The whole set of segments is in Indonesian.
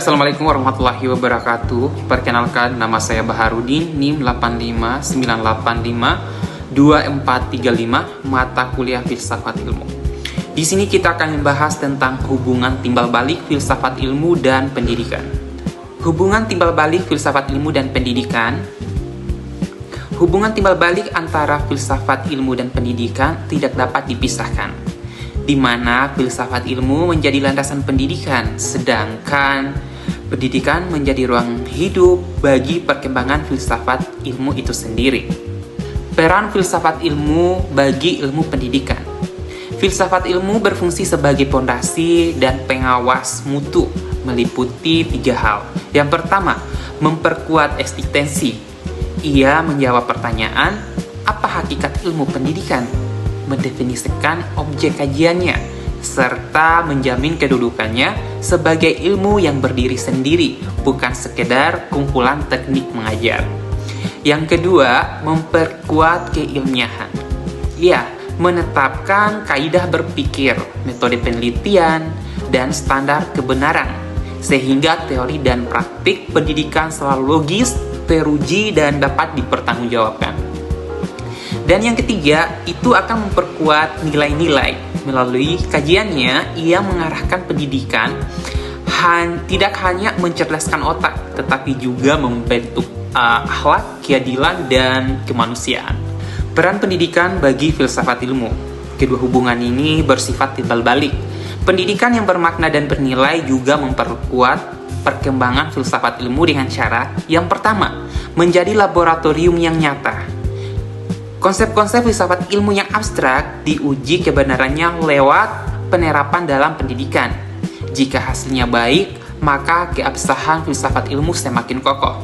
Assalamualaikum warahmatullahi wabarakatuh. Perkenalkan, nama saya Baharudin, NIM 859852435, mata kuliah Filsafat Ilmu. Di sini kita akan membahas tentang hubungan timbal balik filsafat ilmu dan pendidikan. Hubungan timbal balik filsafat ilmu dan pendidikan. Hubungan timbal balik antara filsafat ilmu dan pendidikan tidak dapat dipisahkan, di mana filsafat ilmu menjadi landasan pendidikan, sedangkan pendidikan menjadi ruang hidup bagi perkembangan filsafat ilmu itu sendiri. Peran filsafat ilmu bagi ilmu pendidikan. Filsafat ilmu berfungsi sebagai pondasi dan pengawas mutu, meliputi 3 hal. Yang pertama, memperkuat eksistensi. Ia menjawab pertanyaan, apa hakikat ilmu pendidikan? Mendefinisikan objek kajiannya, serta menjamin kedudukannya sebagai ilmu yang berdiri sendiri, bukan sekedar kumpulan teknik mengajar. Yang kedua, memperkuat keilmiahan. Ia menetapkan kaidah berpikir, metode penelitian, dan standar kebenaran, sehingga teori dan praktik pendidikan selalu logis, teruji, dan dapat dipertanggungjawabkan. Dan yang ketiga, itu akan memperkuat nilai-nilai. Melalui kajiannya, ia mengarahkan pendidikan tidak hanya mencerdaskan otak, tetapi juga membentuk akhlak, keadilan, dan kemanusiaan. Peran pendidikan bagi filsafat ilmu. Kedua hubungan ini bersifat timbal balik. Pendidikan yang bermakna dan bernilai juga memperkuat perkembangan filsafat ilmu dengan cara yang pertama, menjadi laboratorium yang nyata. Konsep-konsep filsafat ilmu yang abstrak diuji kebenarannya lewat penerapan dalam pendidikan. Jika hasilnya baik, maka keabsahan filsafat ilmu semakin kokoh.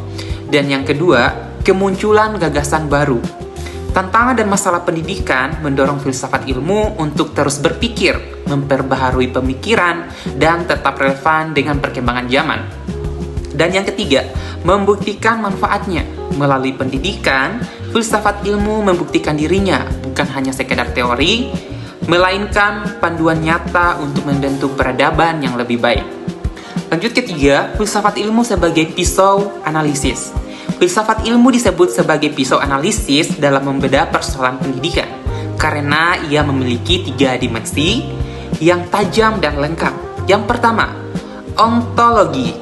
Dan yang kedua, kemunculan gagasan baru. Tantangan dan masalah pendidikan mendorong filsafat ilmu untuk terus berpikir, memperbaharui pemikiran, dan tetap relevan dengan perkembangan zaman. Dan yang ketiga, membuktikan manfaatnya. Melalui pendidikan, filsafat ilmu membuktikan dirinya bukan hanya sekedar teori, melainkan panduan nyata untuk membentuk peradaban yang lebih baik. Lanjut ketiga, filsafat ilmu sebagai pisau analisis. Filsafat ilmu disebut sebagai pisau analisis dalam membedah persoalan pendidikan, karena ia memiliki 3 dimensi yang tajam dan lengkap. Yang pertama, ontologi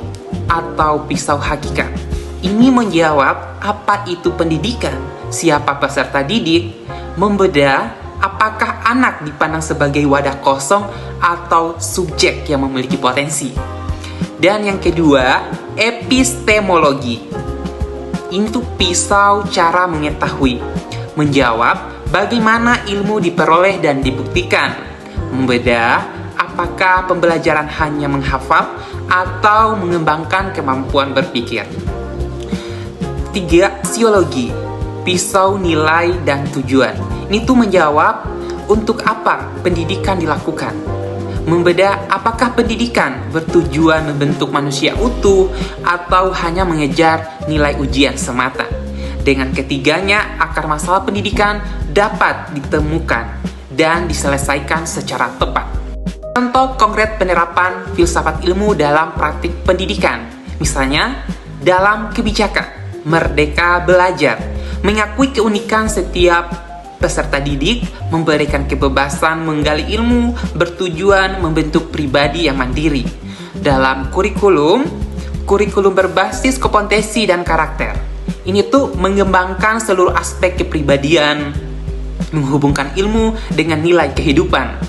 atau pisau hakikat. Ini menjawab apa itu pendidikan, siapa peserta didik, membedah apakah anak dipandang sebagai wadah kosong atau subjek yang memiliki potensi. Dan yang kedua, epistemologi. Ini tuh pisau cara mengetahui, menjawab bagaimana ilmu diperoleh dan dibuktikan, membedah apakah pembelajaran hanya menghafal atau mengembangkan kemampuan berpikir. 3. Siologi, pisau nilai dan tujuan. Ini tuh menjawab untuk apa pendidikan dilakukan, membedah apakah pendidikan bertujuan membentuk manusia utuh atau hanya mengejar nilai ujian semata. Dengan ketiganya, akar masalah pendidikan dapat ditemukan dan diselesaikan secara tepat. Contoh konkret penerapan filsafat ilmu dalam praktik pendidikan, misalnya dalam kebijakan Merdeka Belajar, mengakui keunikan setiap peserta didik, memberikan kebebasan menggali ilmu, bertujuan membentuk pribadi yang mandiri. Dalam kurikulum berbasis kompetensi dan karakter. Ini tuh mengembangkan seluruh aspek kepribadian, menghubungkan ilmu dengan nilai kehidupan.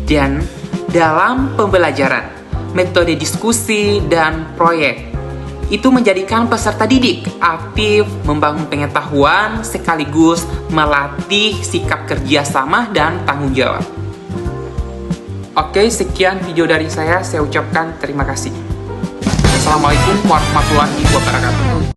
Dan dalam pembelajaran, metode diskusi dan proyek, itu menjadikan peserta didik aktif, membangun pengetahuan, sekaligus melatih sikap kerjasama dan tanggung jawab. Oke, sekian video dari saya ucapkan terima kasih. Assalamualaikum warahmatullahi wabarakatuh.